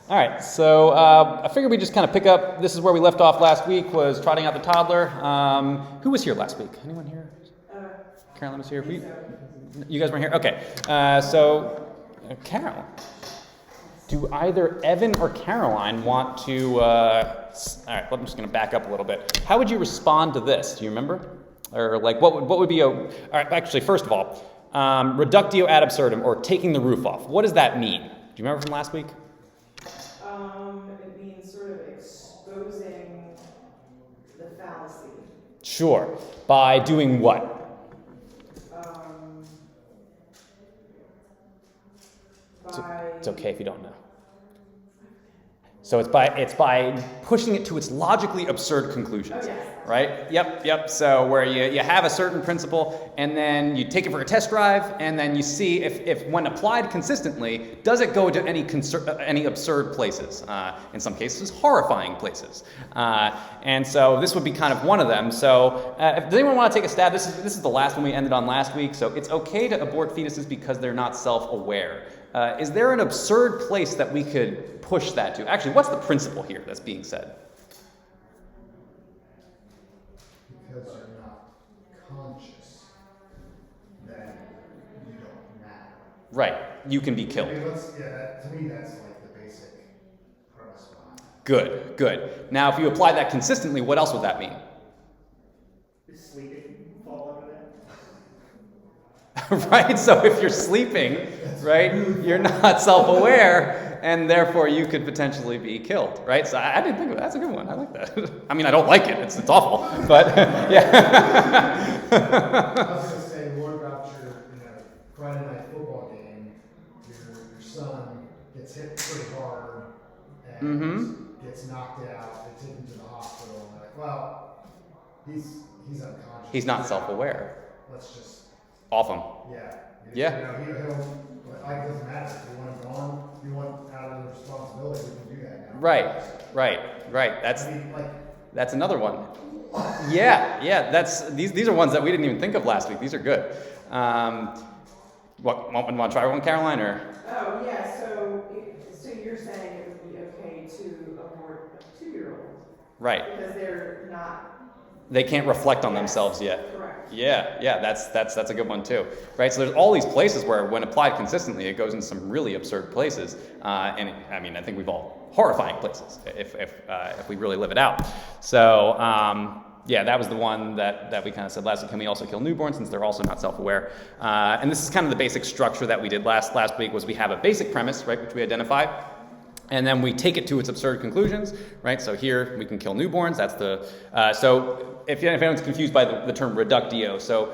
All right, so I figured we'd just kind of pick up. This is where we left off last week, was trotting out the toddler. Who was here last week? Anyone here? Carolyn was here. You guys weren't here? Okay. Carol, do either Evan or Caroline want to... all right, I'm just going to back up a little bit. How would you respond to this? Do you remember? Or like, what would be a... All right, actually, first of all, reductio ad absurdum, or taking the roof off. What does that mean? Do you remember from last week? It means sort of exposing the fallacy. Sure. By doing what? It's okay if you don't know. So it's by pushing it to its logically absurd conclusions, Oh, yes. right? Yep. So where you have a certain principle, and then you take it for a test drive, and then you see if when applied consistently, does it go to any absurd places? In some cases, horrifying places. And so this would be kind of one of them. So does anyone want to take a stab? This is the last one we ended on last week. So it's okay to abort fetuses because they're not self-aware. Is there an absurd place that we could push that to? Actually, what's the principle here that's being said? Because you're not conscious, then you don't matter. Right. You can be I killed. mean, to me, that's like the basic premise behind it. Good. Now, if you apply that consistently, what else would that mean? Is sleeping fall under that? Right? So if you're sleeping, right, you're not self-aware, and therefore you could potentially be killed, right? So I didn't think of that. That's a good one. I like that. I mean, I don't like it. It's awful, but yeah. I was going to say more about your Friday night football game. Your son gets hit pretty hard and gets knocked out. They take him to the hospital, and they're like, well, he's unconscious. He's not self-aware. Let's just... Awesome. Yeah. Yeah. He'll like, it doesn't matter. If you want him gone, if you want out of the responsibility, we can do that now. Right. I mean, That's another one. Yeah. These are ones that we didn't even think of last week. These are good. Want to try one, Caroline, or? Oh, yeah, so you're saying it would be okay to abort a 2-year-old? Right. Because they're not... They can't reflect on themselves yet. Correct. Yeah, that's a good one too, right? So there's all these places where, when applied consistently, it goes in some really absurd places, and I mean, I think we've all horrifying places if we really live it out. So that was the one that we kind of said last week. Can we also kill newborns since they're also not self-aware? And this is kind of the basic structure that we did last week. Was we have a basic premise, right, which we identify. And then we take it to its absurd conclusions, right? So here we can kill newborns. That's the so if anyone's confused by the term reductio, so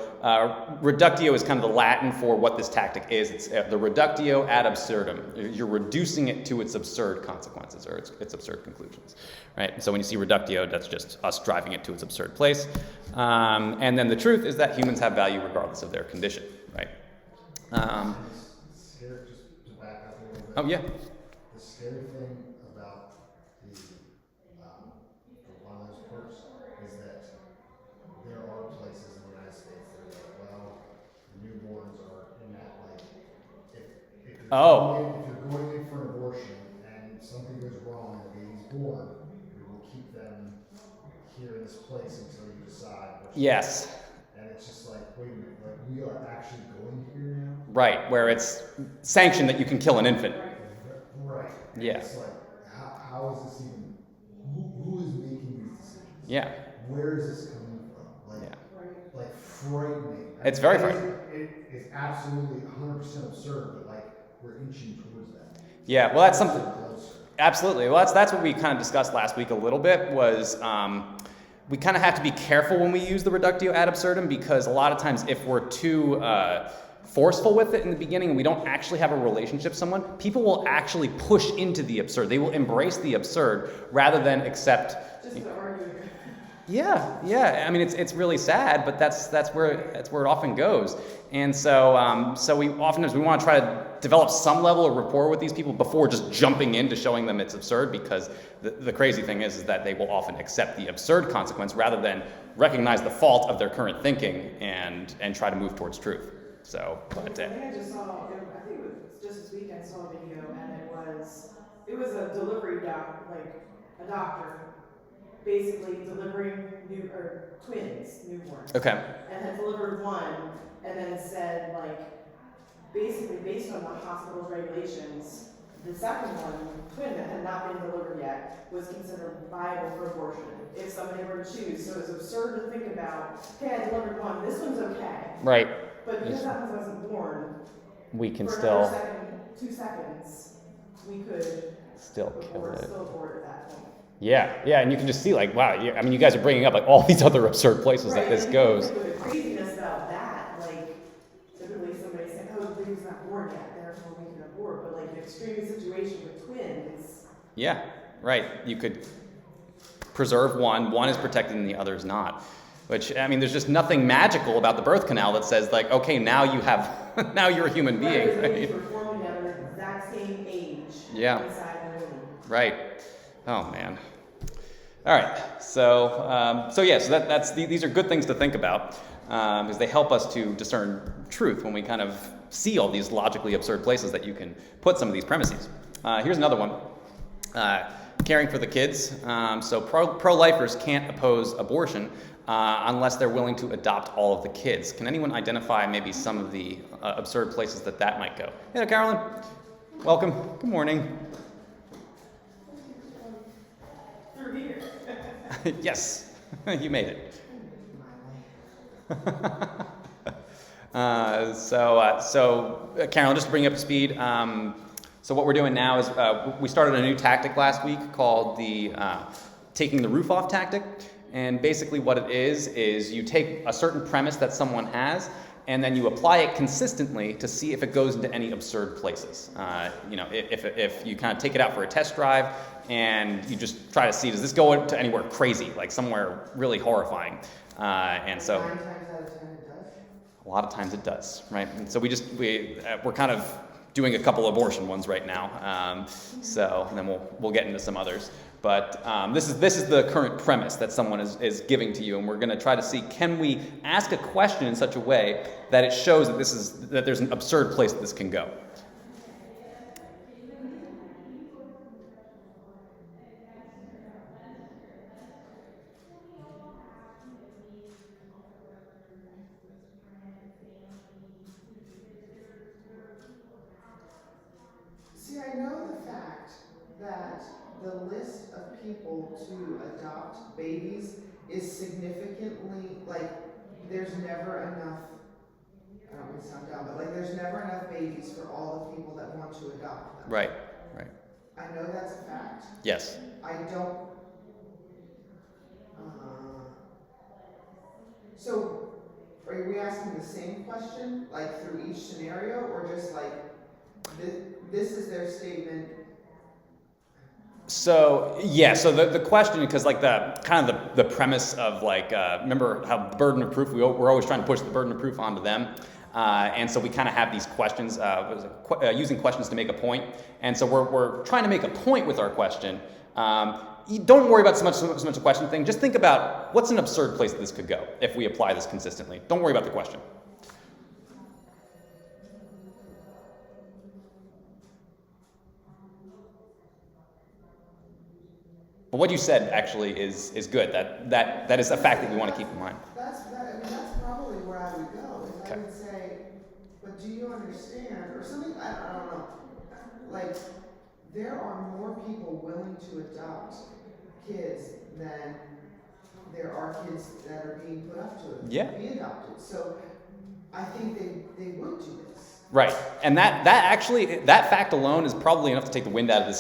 reductio is kind of the Latin for what this tactic is. It's the reductio ad absurdum. You're reducing it to its absurd consequences or its absurd conclusions, right? So when you see reductio, that's just us driving it to its absurd place. And then the truth is that humans have value regardless of their condition, right? just to back up a little bit. Oh yeah. The scary thing about one of those quirks is that there are places in the United States that are like, well, newborns are in that, like, if you're going in for an abortion and something goes wrong and the baby's born, we will keep them here in this place until you decide. Yes. And it's just like, wait a minute, like, we are actually going here now? Right, where it's sanctioned that you can kill an infant. Right. Yeah. It's like, how is this even, who is making these decisions? Yeah. Where is this coming from? Like frightening. It's very frightening. It is absolutely 100% absurd, but like, we're inching towards that. Yeah, well, that's something. Closer. Absolutely. Well, that's what we kind of discussed last week a little bit, was we kind of have to be careful when we use the reductio ad absurdum, because a lot of times if we're too forceful with it in the beginning and we don't actually have a relationship with someone, people will actually push into the absurd. They will embrace the absurd rather than accept. Just to argue. Yeah. I mean, it's really sad, but that's where it often goes. And so we oftentimes we want to try to develop some level of rapport with these people before just jumping into showing them it's absurd, because the crazy thing is that they will often accept the absurd consequence rather than recognize the fault of their current thinking and try to move towards truth. So, but I just saw, I think it was just this weekend, I saw a video, and it it was a delivery doc, like a doctor, basically delivering twins, newborns. Okay. And had delivered one, and then said, like, basically based on the hospital's regulations, the second one, twin that had not been delivered yet, was considered viable for abortion if somebody were to choose. So it was absurd to think about, okay, I delivered one, this one's okay. Right. But because that one wasn't born, We can for still another second, 2 seconds, we could kill abort, it. still abort at that point. Yeah, yeah, and you can just see like, wow, I mean, you guys are bringing up like all these other absurd places that this and goes. The craziness about that, like, typically somebody saying, oh, the baby's not born yet, therefore we can abort. But like an extreme situation with twins. Yeah, right. You could preserve one is protected and the other is not. Which, I mean, there's just nothing magical about the birth canal that says like, okay, now you have, now you're a human being. Right? Right? Babies were formed together at the exact same age. Yeah. Inside the womb. Right. Oh man. All right. So these are good things to think about because they help us to discern truth when we kind of see all these logically absurd places that you can put some of these premises. Here's another one. Caring for the kids. So pro-lifers can't oppose abortion unless they're willing to adopt all of the kids. Can anyone identify maybe some of the absurd places that might go? Hey, Carolyn. Welcome. Good morning. Through here. Yes, you made it. Carolyn, just to bring you up to speed, so what we're doing now is we started a new tactic last week called the taking the roof off tactic. And basically what it is you take a certain premise that someone has and then you apply it consistently to see if it goes into any absurd places. If you kind of take it out for a test drive and you just try to see, does this go into anywhere crazy, like somewhere really horrifying? And so 9 times out of 10 it does. a lot of times it does, right? And so we're kind of doing a couple abortion ones right now. And then we'll get into some others. But this is the current premise that someone is giving to you, and we're going to try to see, can we ask a question in such a way that it shows that there's an absurd place that this can go. See, I know the fact that the list of people to adopt babies is significantly, like, there's never enough, I don't mean to sound dumb, but like, there's never enough babies for all the people that want to adopt them. Right. I know that's a fact. Yes. I don't, so, are we asking the same question, like, through each scenario, or just like, this is their statement? So the question, because like the premise of like, remember how the burden of proof, we're always trying to push the burden of proof onto them. And so we kind of have these questions, using questions to make a point. And so we're trying to make a point with our question. You don't worry about so much a question thing. Just think about what's an absurd place that this could go if we apply this consistently. Don't worry about the question. But what you said actually is good. That is a fact that we want to keep in mind. That's probably where I would go. Is Okay. I would say, but do you understand, or something? I don't know. Like, there are more people willing to adopt kids than there are kids that are being put up to be adopted. So I think they would do this. Right, and that fact alone is probably enough to take the wind out of the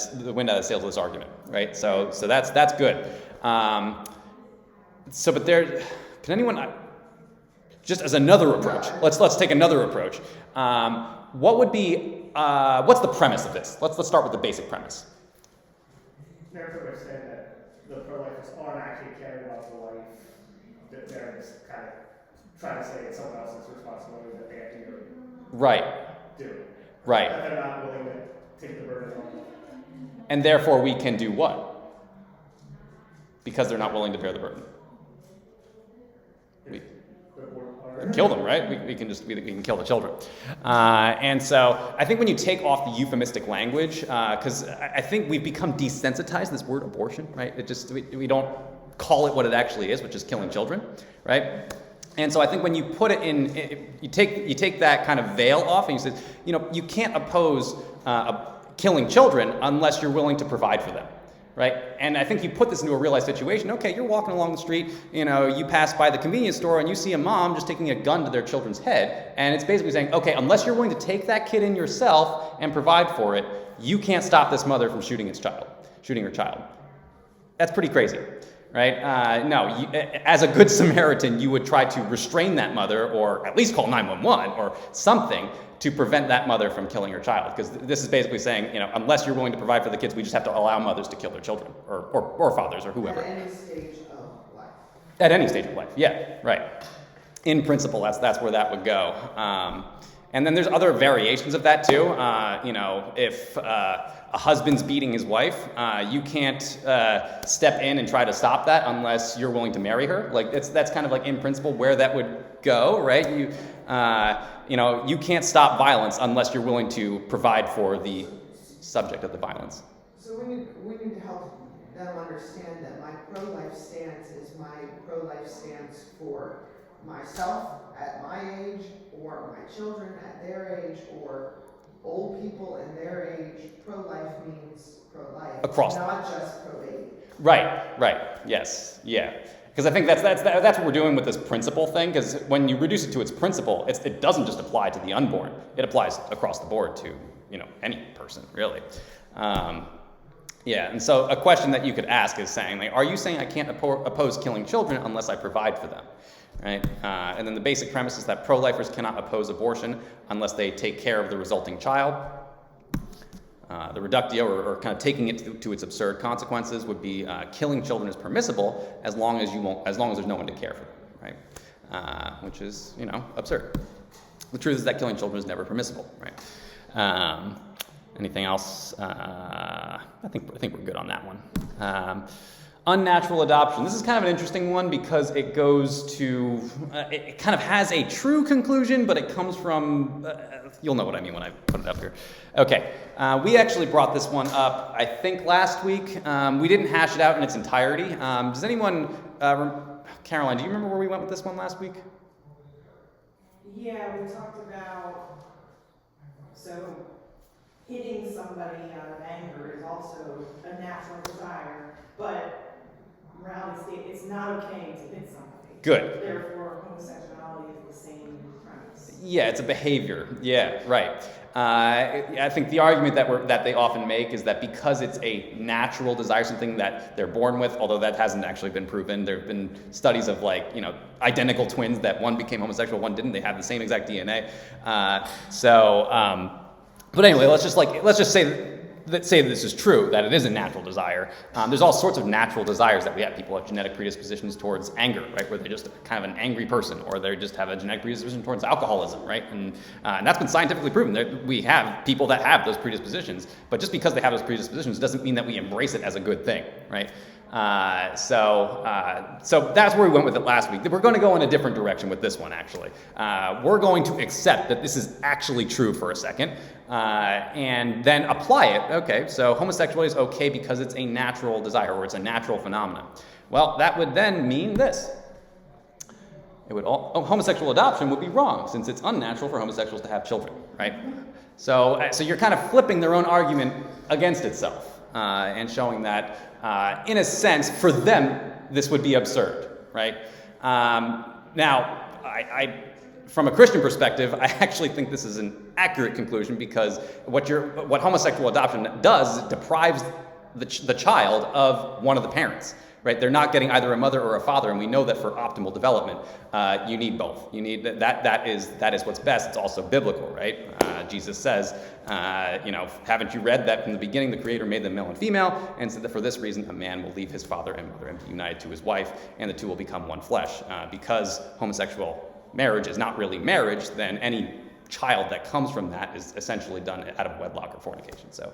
sails of this argument, right? So that's good. But can anyone just as another approach? Let's take another approach. What would be what's the premise of this? Let's start with the basic premise. Therefore, we're saying that the pro-lifers aren't actually caring about the life, that they're just kind of trying to say it's someone else's responsibility that they have to Right. do. Right. That they're not willing to take the burden on. And therefore we can do what? Because they're not willing to bear the burden. kill them, right? We can kill the children. And so I think when you take off the euphemistic language, because I think we've become desensitized to this word abortion, right? It just, we don't call it what it actually is, which is killing children, right? And so I think when you put it in, you take that kind of veil off and you say, you can't oppose killing children unless you're willing to provide for them, right? And I think you put this into a real life situation. Okay, you're walking along the street, you pass by the convenience store and you see a mom just taking a gun to their children's head, and it's basically saying, okay, unless you're willing to take that kid in yourself and provide for it, you can't stop this mother from shooting her child. That's pretty crazy. Right? No, as a good Samaritan, you would try to restrain that mother, or at least call 911 or something to prevent that mother from killing her child. Because this is basically saying, unless you're willing to provide for the kids, we just have to allow mothers to kill their children, or fathers, or whoever. At any stage of life. At any stage of life, yeah, right. In principle, that's where that would go. And then there's other variations of that too. If a husband's beating his wife, you can't step in and try to stop that unless you're willing to marry her. Like that's kind of like in principle where that would go, right? You can't stop violence unless you're willing to provide for the subject of the violence. So we need to help them understand that my pro-life stance is my pro-life stance for myself at my age, or my children at their age, or old people in their age. Pro-life means pro-life, Across. not just pro-baby. Right, yes, yeah. Because I think that's what we're doing with this principle thing, because when you reduce it to its principle, it doesn't just apply to the unborn. It applies across the board to, any person, really. Yeah, and so a question that you could ask is saying, are you saying I can't oppose killing children unless I provide for them? Right? And then the basic premise is that pro-lifers cannot oppose abortion unless they take care of the resulting child. The reductio, or kind of taking it to its absurd consequences, would be killing children is permissible as long as there's no one to care for them, right? Which is, absurd. The truth is that killing children is never permissible, right? Anything else? I think we're good on that one. Unnatural adoption. This is kind of an interesting one because it goes to, it kind of has a true conclusion, but it comes from, you'll know what I mean when I put it up here. Okay, we actually brought this one up, I think, last week. We didn't hash it out in its entirety. Does anyone, Caroline, do you remember where we went with this one last week? Yeah, we talked about, so hitting somebody out of anger is also a natural desire, but morality state, it's not okay to hit somebody. Good. Therefore, homosexuality is the same premise. Yeah, it's a behavior. Yeah, right. I think the argument that they often make is that because it's a natural desire, something that they're born with, although that hasn't actually been proven. There have been studies of identical twins that one became homosexual, one didn't. They have the same exact DNA. But anyway, let's just say that this is true, that it is a natural desire. There's all sorts of natural desires that we have. People have genetic predispositions towards anger, right, where they're just kind of an angry person, or they just have a genetic predisposition towards alcoholism, right? And that's been scientifically proven. We have people that have those predispositions, but just because they have those predispositions doesn't mean that we embrace it as a good thing, right? So that's where we went with it last week. We're going to go in a different direction with this one, actually. We're going to accept that this is actually true for a second, and then apply it. Okay, so homosexuality is okay because it's a natural desire, or it's a natural phenomenon. Well, that would then mean this. Homosexual adoption would be wrong, since it's unnatural for homosexuals to have children, right? So you're kind of flipping their own argument against itself, and showing that, in a sense, for them, this would be absurd, right? Now, from a Christian perspective, I actually think this is an accurate conclusion, because what homosexual adoption does is it deprives the child of one of the parents, right? They're not getting either a mother or a father, and we know that for optimal development, you need both. You need that is what's best. It's also biblical, right? Jesus says, haven't you read that from the beginning the Creator made them male and female, and said that for this reason a man will leave his father and mother and be united to his wife, and the two will become one flesh. Because homosexual marriage is not really marriage, then any child that comes from that is essentially done out of wedlock or fornication. So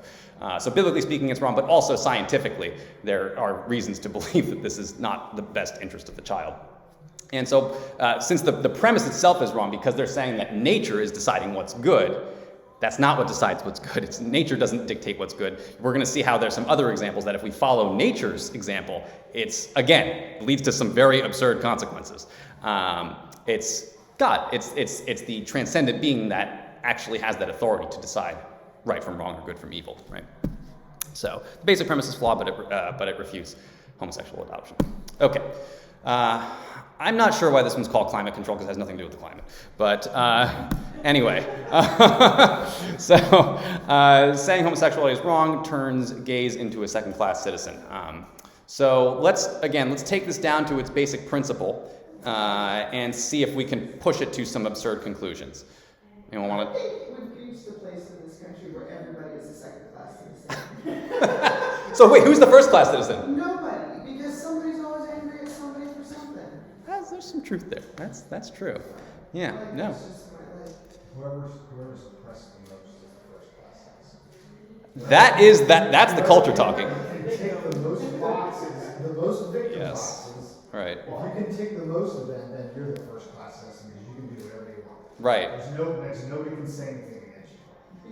biblically speaking, it's wrong, but also scientifically, there are reasons to believe that this is not the best interest of the child. And so since the premise itself is wrong because they're saying that nature is deciding what's good, that's not what decides what's good. It's nature doesn't dictate what's good. We're going to see how there's some other examples that if we follow nature's example, it's, again, leads to some very absurd consequences. It's God. It's the transcendent being that actually has that authority to decide right from wrong or good from evil, right? So the basic premise is flawed, but it refutes homosexual adoption. Okay. I'm not sure why this one's called climate control because it has nothing to do with the climate. But anyway, so saying homosexuality is wrong turns gays into a second-class citizen. So let's take this down to its basic principle and see if we can push it to some absurd conclusions. Anyone want I to? think we've reached a place in this country where everybody is a second-class citizen. So wait, who's the first-class citizen? Nobody, because somebody's always angry at somebody for something. There's some truth there. That's true. Yeah. Like, No. that's just my, like, Whoever's oppressed the most is the first class citizen. That's the culture talking. If you can take the most boxes, the most victim Yes. boxes, Right. if you can take the most of them, then you're the first class citizen because you can do whatever you want. Right. There's nobody can say anything against you.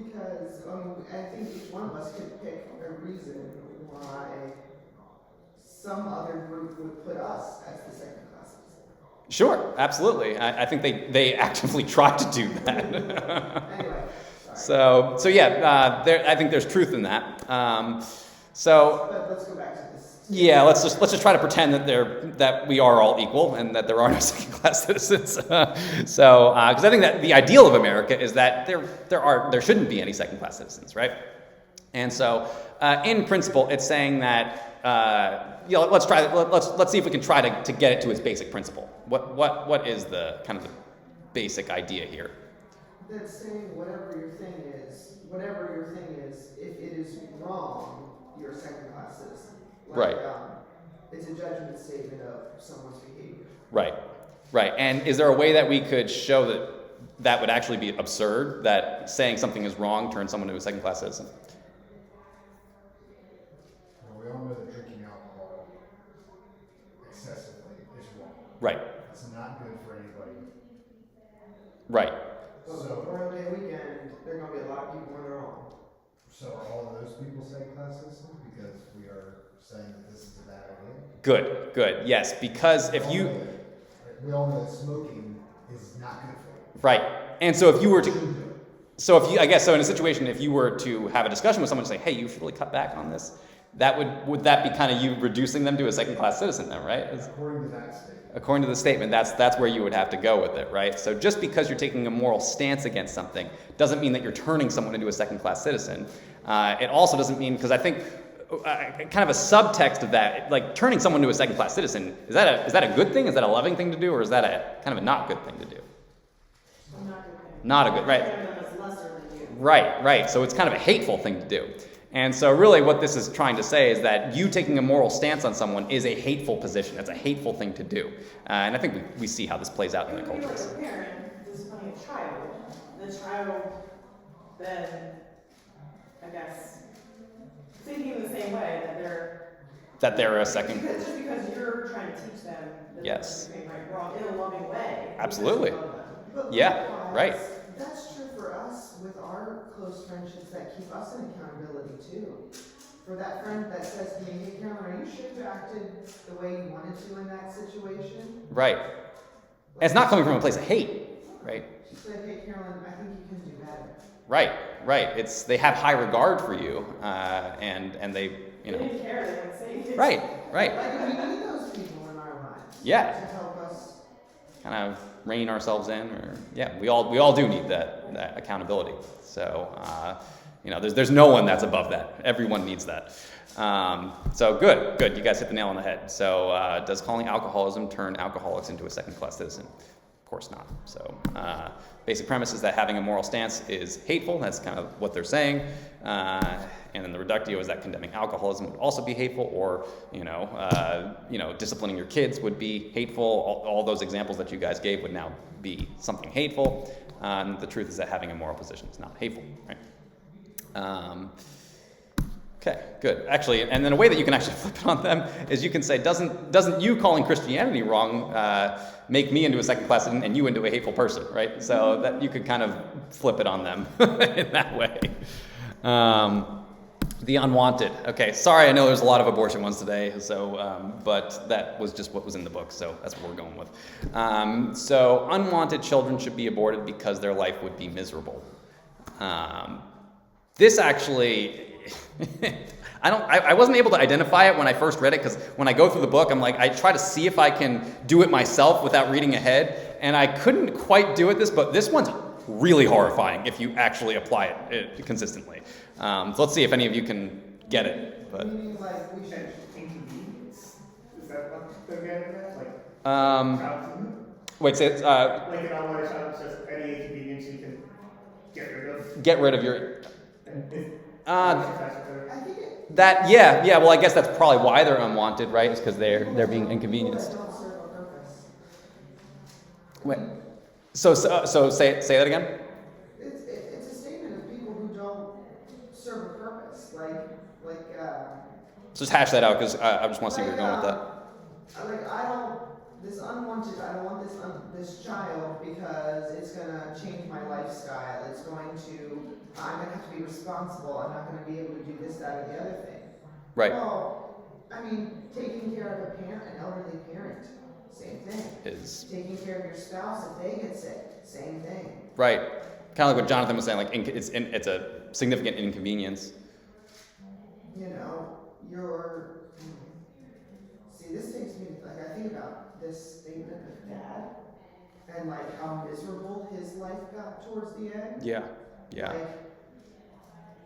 because, I think each one of us could pick a reason why some other group would put us as the second-class citizen. Sure. Absolutely. I think they actively try to do that. Anyway, sorry. So yeah. I think there's truth in that. But let's go back to this. Yeah, let's just try to pretend that we are all equal and that there are no second-class citizens. Because I think that the ideal of America is that there shouldn't be any second-class citizens, right? And so, in principle, it's saying that let's see if we can try to get it to its basic principle. What is the kind of the basic idea here? That's saying whatever your thing is, if it is wrong, you're a second-class citizen. Right. It's a judgment statement of someone's behavior. Right. And is there a way that we could show that would actually be absurd, that saying something is wrong turns someone into a second-class citizen? Well, we all know that drinking alcohol excessively is wrong. Right. It's not good for anybody. Right. So, So- Memorial Day weekend, there are going to be a lot of people when they're wrong. So are all of those people second-class citizens because we are saying that this is a bad idea? Good. Yes, because if you... We all know that smoking is not good for you. Right. And so if you were to... Shouldn't do it. So if you, I guess, so in a situation, if you were to have a discussion with someone and say, hey, you should really cut back on this, would that be kind of you reducing them to a second-class citizen then, right? According to that statement. According to the statement, that's where you would have to go with it, right? So just because you're taking a moral stance against something doesn't mean that you're turning someone into a second-class citizen. It also doesn't mean, because I think kind of a subtext of that, like turning someone into a second-class citizen, is that a good thing? Is that a loving thing to do, or is that a kind of a not good thing to do? Not a good, right? That's lesser than you. Right. So it's kind of a hateful thing to do. And so really what this is trying to say is that you taking a moral stance on someone is a hateful position. It's a hateful thing to do. And I think we see how this plays out in the It would be cultures. like a parent disciplining a child. The child then, I guess, thinking the same way That they're a second... just because you're trying to teach them that Yes. they're doing right and wrong in a loving way. Absolutely. because you love them. But Yeah, likewise, right. That's true for us with our close friendships that keep us in accountability too. For that friend that says to me, hey Cameron, are you sure you acted the way you wanted to in that situation? Right. And it's not coming from a place of hate, right? She said, hey Carolyn, I think you can do better. Right. They have high regard for you, and they, They didn't care, they wouldn't say it. Right. Like we need those people in our lives. Yeah. To help us. Kind of rein ourselves in, or we all do need that accountability. So there's no one that's above that. Everyone needs that. So good. You guys hit the nail on the head. So does calling alcoholism turn alcoholics into a second-class citizen? Of course not. So basic premise is that having a moral stance is hateful. That's kind of what they're saying. And then the reductio is that condemning alcoholism would also be hateful, or disciplining your kids would be hateful. All those examples that you guys gave would now be something hateful. And the truth is that having a moral position is not hateful, right? Okay, good. Actually, and then a way that you can actually flip it on them is you can say, doesn't you calling Christianity wrong make me into a second-class citizen and you into a hateful person, right? So that you could kind of flip it on them in that way. The unwanted. Okay, sorry, I know there's a lot of abortion ones today, so but that was just what was in the book, so that's what we're going with. So unwanted children should be aborted because their life would be miserable. This actually, I wasn't able to identify it when I first read it, because when I go through the book, I'm like, I try to see if I can do it myself without reading ahead, and I couldn't quite do it but this one's really horrifying if you actually apply it consistently. So let's see if any of you can get it. But Meaning like we should. Inconvenience? Is that what they're getting at? Like, wait, say it's, like an unwanted child, it's just any inconvenience you can get rid of. get rid of your. I think it. That yeah. Well, I guess that's probably why they're unwanted, right? Is because they're being inconvenienced. People that don't serve a purpose. Wait. So say that again. It's a statement of people who don't serve a purpose, So just hash that out, because I just want to see where you're going with that. I don't want this child because it's gonna change my lifestyle. I'm gonna have to be responsible. I'm not gonna be able to do this, that, or the other thing. Right. Well, I mean, taking care of an elderly parent, same thing. Is Taking care of your spouse if they get sick, same thing. right. Kind of like what Jonathan was saying. Like it's a significant inconvenience. You know, see, this takes me, like, I think about this statement of dad and like how miserable his life got towards the end. Yeah. Yeah. Like,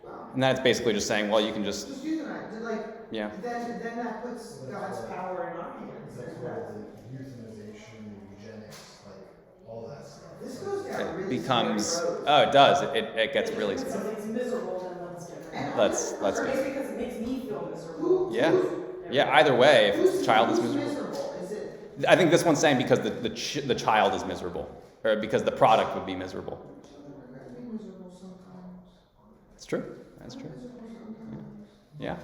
well, And that's basically just saying, well, you can just just do that. Like, yeah. then that puts God's power in our hands. That's where the euthanization, eugenics, like all that stuff. This goes down It really becomes scary roads. it does. It gets really If scary. something's miserable, then let's get rid of it. Let's Or get maybe because it makes me feel miserable. yeah. Yeah, either way, if the child is Who's miserable. Is it? I think this one's saying because the child is miserable, or because the product would be miserable. We're gonna be miserable sometimes. It's true. That's true. Miserable sometimes. Yeah,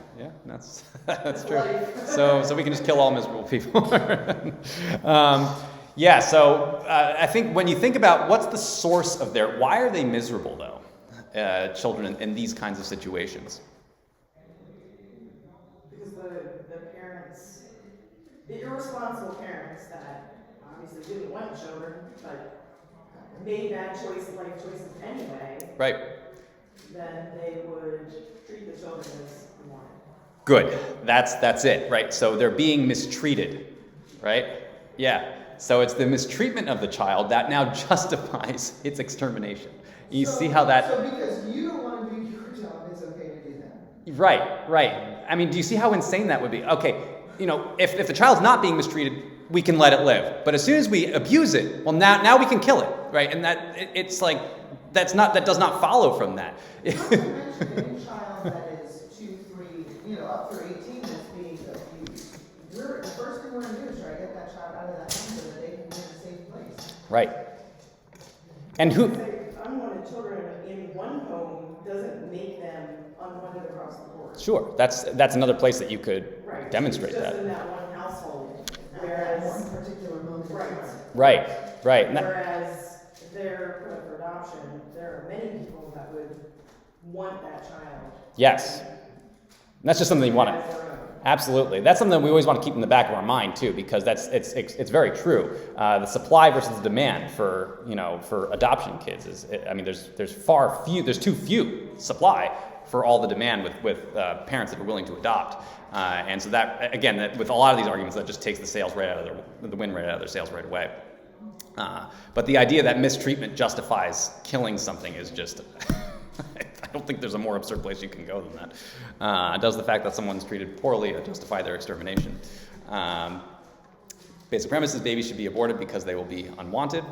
that's that's true. So we can just kill all miserable people. So I think when you think about what's the source of why are they miserable though, children in these kinds of situations? Because the parents, the irresponsible parents that obviously didn't want children, but made bad life choices anyway, Right. then they would treat the children as unwanted. Good. That's it, right? So they're being mistreated, right? Yeah. So it's the mistreatment of the child that now justifies its extermination. You see how that... So because you don't want to do your job, it's okay to do that. Right. I mean, do you see how insane that would be? Okay, if the child's not being mistreated, we can let it live. But as soon as we abuse it, well, now we can kill it, right? And it's like, that does not follow from that. Not to mention any child that is 2, 3, up through 18 that's being abused. The first thing we're going to do is try to get that child out of that home so that they can be in a safe place. Right. And who... Say unwanted children in one home doesn't make them unwanted across the board. Sure, that's another place that you could Right. demonstrate It's just that. in that one household. At Whereas, one particular moment. in Right. time. Right. And that- whereas if they're put up for adoption, there are many people that would want that child. yes. And that's just something you want to... as their own. Absolutely. That's something we always want to keep in the back of our mind too, because it's very true. The supply versus the demand for adoption kids there's too few supply for all the demand with parents that are willing to adopt, and so that again with a lot of these arguments that just takes the wind right out of their sails right away. But the idea that mistreatment justifies killing something is just I don't think there's a more absurd place you can go than that. Does the fact that someone's treated poorly justify their extermination? Basic premise is babies should be aborted because they will be unwanted.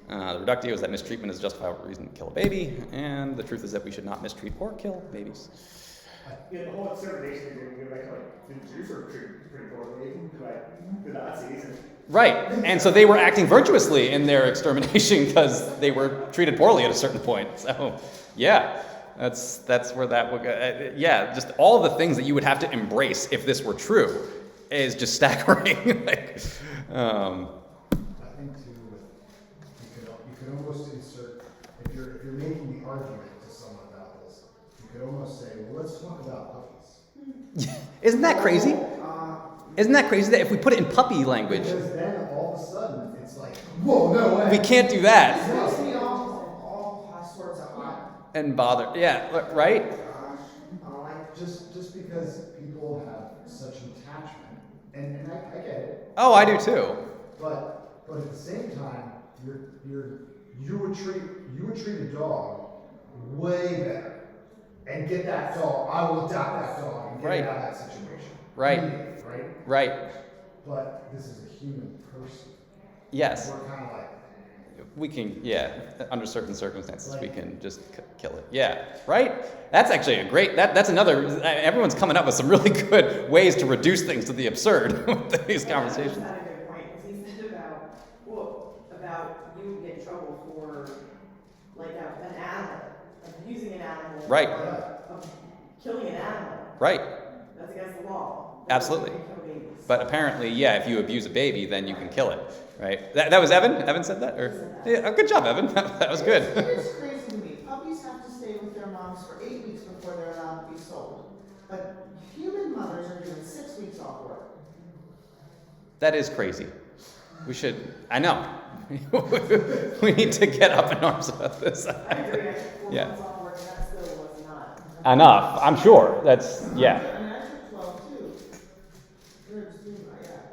The reductio is that mistreatment is a justifiable reason to kill a baby, and the truth is that we should not mistreat or kill babies. The whole extermination agreement, the Jews were treated pretty poorly by the Nazis. Right, and so they were acting virtuously in their extermination because they were treated poorly at a certain point. So, yeah. That's where that would go. Yeah, just all the things that you would have to embrace if this were true is just staggering. Like, I think too, you could almost insert, if you're making the argument to someone about this, you could almost say, well, let's talk about puppies. isn't that crazy? Isn't that crazy that if we put it in puppy language, Because then all of a sudden, it's like, whoa, no way. we can't do that This makes me all sorts of hot. and bother? Yeah, right? Gosh, I don't like. Just because people have such attachment, and I get it, Oh, I do too. but at the same time, you would treat a dog way better, and get that dog. I will adopt that dog and get Right. it out of that situation. Right. Immediately, right. Right. But this is a human person. Yes. We're kind of like, We can, yeah, under certain circumstances, we can just kill it. Yeah, right? That's actually a great, that's another, everyone's coming up with some really good ways to reduce things to the absurd with these conversations. That's not a good point, because he said about you would get in trouble for, like, an animal, like using an animal. Right. Killing an animal, Right, that's against the law. Absolutely. You can kill babies. but apparently, yeah, if you abuse a baby, then you can kill it, right? That was Evan? Evan said that? Or, yeah, good job, Evan. That was good. It's crazy to me. Puppies have to stay with their moms for 8 weeks before they're allowed to be sold. But human mothers are doing 6 weeks off work. That is crazy. We should, I know. We need to get up in arms about this. I agree, I took 4 Yeah. months off work, and that still was not. Enough, I'm sure. That's, I mean, I took 12 too. Yeah,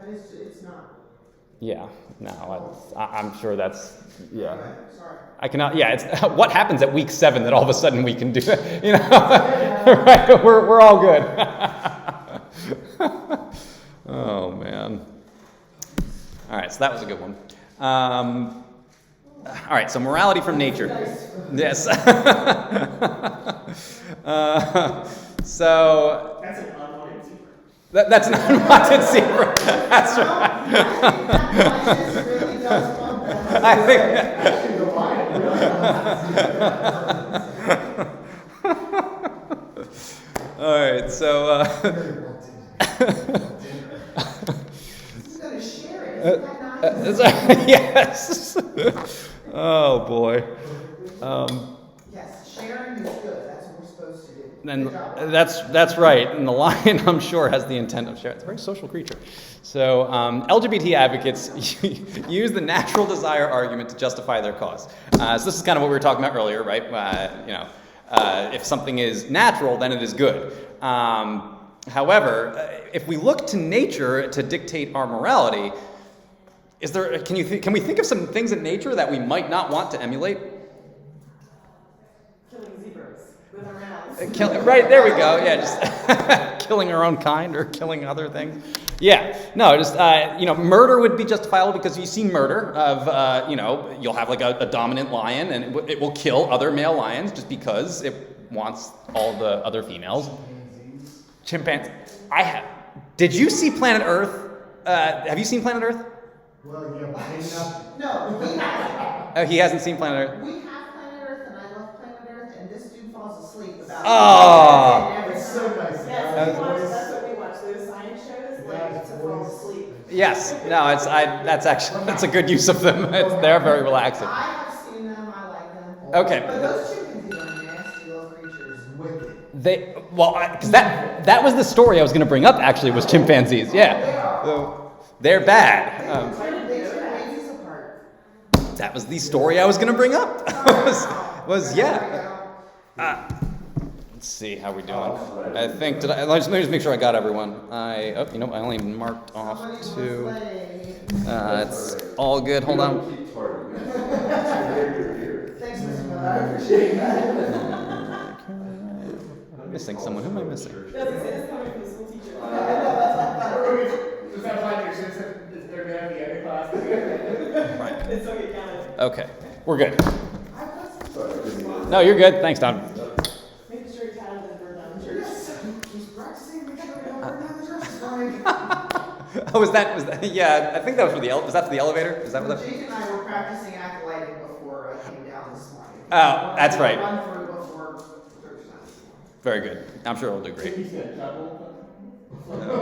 but it's not. Yeah, no, I'm sure that's, yeah. Okay, sorry. I cannot, yeah, it's what happens at week 7 that all of a sudden we can do it, you know? Right, we're all good. Oh, man. All right, so that was a good one. All right, so morality from nature. Yes. So, That's an unwanted zebra. that's an unwanted zebra. That's right. That really does bump that. I think. actually, the lion really All right, so He's gonna share it. Isn't that nice? yes. Oh boy. Yes, sharing is good. That's what we're supposed to do. And Good job. that's right. And the lion, I'm sure, has the intent of sharing. It's a very social creature. So LGBT advocates use the natural desire argument to justify their cause. So this is kind of what we were talking about earlier, right? If something is natural, then it is good. However, if we look to nature to dictate our morality, can we think of some things in nature that we might not want to emulate? Killing zebras with our mouths. Right, there we go. Yeah, just killing our own kind or killing other things. Yeah, no, just, murder would be justifiable because you see murder of, you'll have like a dominant lion and it will kill other male lions just because it wants all the other females. Chimpanzee. Did you see Planet Earth? Have you seen Planet Earth? Well, yeah, but maybe not. No, we have, He hasn't seen Planet Earth. we have Planet Earth, and I love Planet Earth, and this dude falls asleep about. Oh. every It's so time. nice. Yes, guys. that's what we watch, those science shows, like to fall asleep. Yes, no, that's a good use of them. They're very relaxing. I have seen them, I like them. Okay. But those chimpanzees are nasty little creatures. Wicked. Because that was the story I was going to bring up. Actually, was chimpanzees. Yeah, so they're bad. They tear babies apart. That was the story I was going to bring up. was yeah. Let's see how we doing. I think let me just make sure I got everyone. I only marked off Somebody two. was late. It's all good. Hold on. Thanks, Mr. Miller, I appreciate that. I'm missing someone. Who am I missing? Doesn't say this coming from the school teacher. Does that apply to your sister? They're gonna have the other class together? Right. It's okay, counted. Okay, we're good. No, you're good. Thanks, Don. Making sure you're counted as a burn down the church. He's practicing, make sure we don't burn down the church this morning. Oh, was that? Yeah, I think that was for was that for the elevator? Is that what that? Jake and I were practicing acolyting before I came down this morning. Oh, that's right. Run through before church Very good. I'm sure it'll do great. He's got trouble.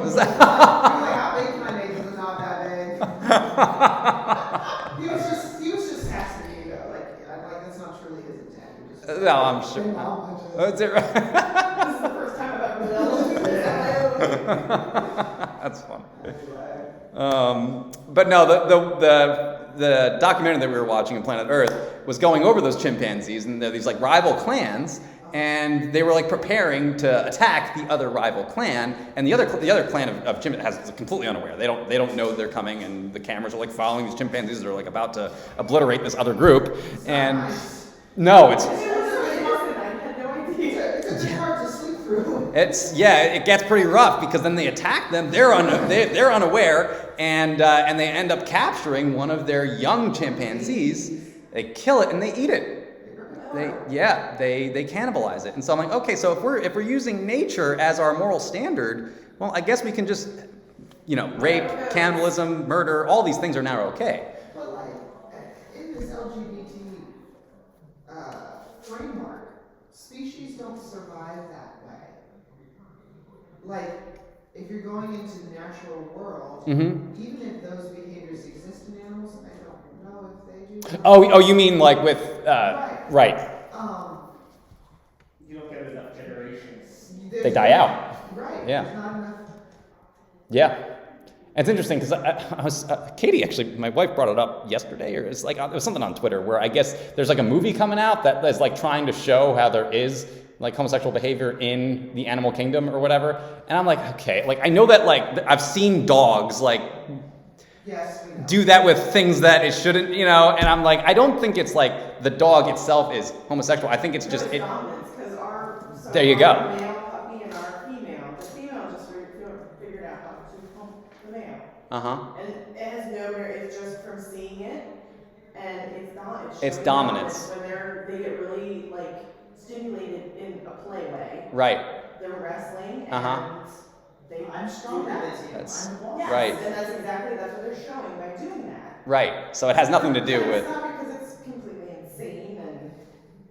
Is that- Really, how big my neighbor was not that big. He was just testing me though, like that's not truly his intent. He was just- No, I'm sure. That's it, right? This is the first time I've ever done this. That's fun. But no, the documentary that we were watching on Planet Earth was going over those chimpanzees, and they're these like rival clans, and they were like preparing to attack the other rival clan, and the other clan of chimpanzees is completely unaware. They don't know they're coming, and the cameras are like following these chimpanzees that are like about to obliterate this other group, and no, it's. It was really fun, I had no idea. It's hard to sleep through. It gets pretty rough because then they attack them. They're unaware, and they end up capturing one of their young chimpanzees. They kill it and they eat it. They cannibalize it. And so I'm like, okay, so if we're using nature as our moral standard, well, I guess we can just, rape, cannibalism, murder, all these things are now okay. But like in this LGBT framework, species don't survive that way. Like if you're going into the natural world, Mm-hmm. even if those behaviors exist in animals, I don't know if they do. Oh, you mean like with right? You don't get enough generations. They die out. Right. Yeah. There's not enough. Yeah. It's interesting because I was Katie actually, my wife brought it up yesterday, or it was something on Twitter where I guess there's like a movie coming out that is like trying to show how there is like homosexual behavior in the animal kingdom or whatever, and I'm like, okay, like I know that like I've seen dogs like Yes, we know. do that with things that it shouldn't, and I'm like, I don't think it's like the dog itself is homosexual. I think it's just it. Dominance, because There you go. our male puppy and our female, the female just figured out how to hump the male. And it has no it's just from seeing it, and it's showing dominance. When they get really like stimulated in a play way. Right. They're wrestling and I'm stronger than you. That's- I'm the boss. Yes, Right. and that's what they're showing by doing that. Right. So it has nothing to do And with. it's not because it's completely insane and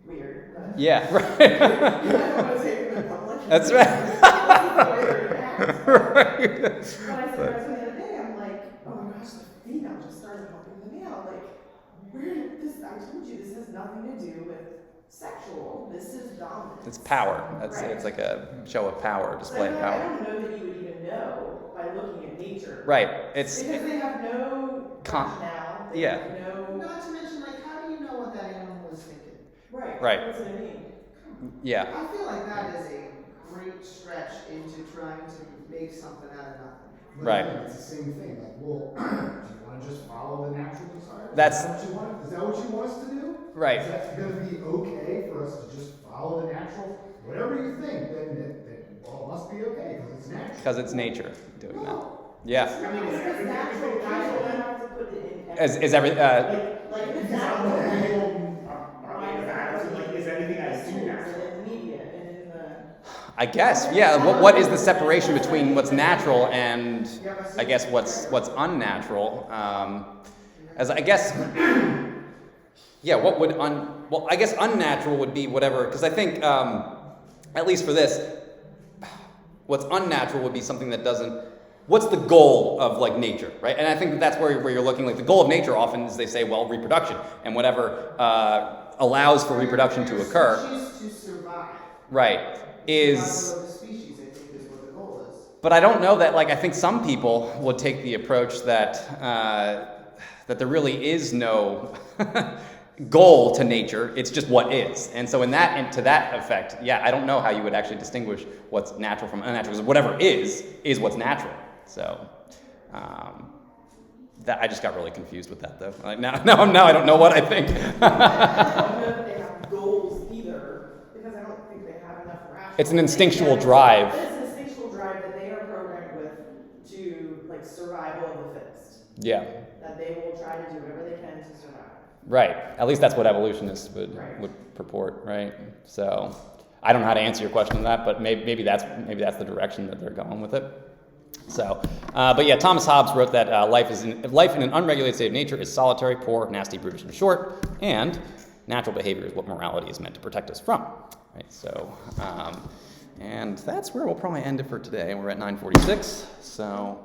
weird, but Yeah. Right. I don't want to say it in public. That's right. Right. But I said the other day, I'm like, oh my gosh, the female just started helping the male. Like, where did this? I told you this has nothing to do with sexual. This is dominance. It's power. Right. It's like a show of power, display of I power. don't know that you would even know by looking at nature. Right. It's Because they have no rationale. They yeah. have no. Not to mention, like, how do you know what that animal was thinking? Right. Right. That's what I mean. yeah. I feel like that is a great stretch into trying to make something out of nothing. But Right. again, it's the same thing. Like, well, do you want to just follow the natural desire? That's- Is that what you want us to do? Right. Is that going to be okay for us to just follow the natural? Whatever you think, then well, it must be okay because it's natural. Because it's nature doing that. No. Yeah. I mean, is If it's everything natural, why do I have to put it in? Is every Like, if it's Because natural, people why are made of attitude, like, is anything I do natural? in the media and in the. I guess, yeah. What is the separation between what's natural and I guess what's unnatural? As I guess, yeah. What would well, I guess unnatural would be whatever. Because I think, at least for this, what's unnatural would be something that doesn't. What's the goal of like nature, right? And I think that's where you're looking. Like the goal of nature often is they say, well, reproduction and whatever allows for reproduction to occur. Species to survive. Right. Is. Survival of the species, I think, is what the goal is. But I don't know that, like, I think some people would take the approach that that there really is no goal to nature. It's just what is. And so to that effect, yeah, I don't know how you would actually distinguish what's natural from unnatural, because whatever is what's natural. So that I just got really confused with that, though. Like, now I don't know what I think. I don't know if they have goals either, because I don't think they have enough rational. It's an instinctual drive. It's an instinctual drive that they are programmed with to, like, survival of the fittest. Yeah. That they will try to do whatever they can to survive. Right. At least that's what evolutionists would Right. purport, right? So I don't know how to answer your question on that, but maybe that's the direction that they're going with it. So, but yeah, Thomas Hobbes wrote that life in an unregulated state of nature is solitary, poor, nasty, brutish, and short, and natural behavior is what morality is meant to protect us from. Right. So, And that's where we'll probably end it for today. We're at 9:46, so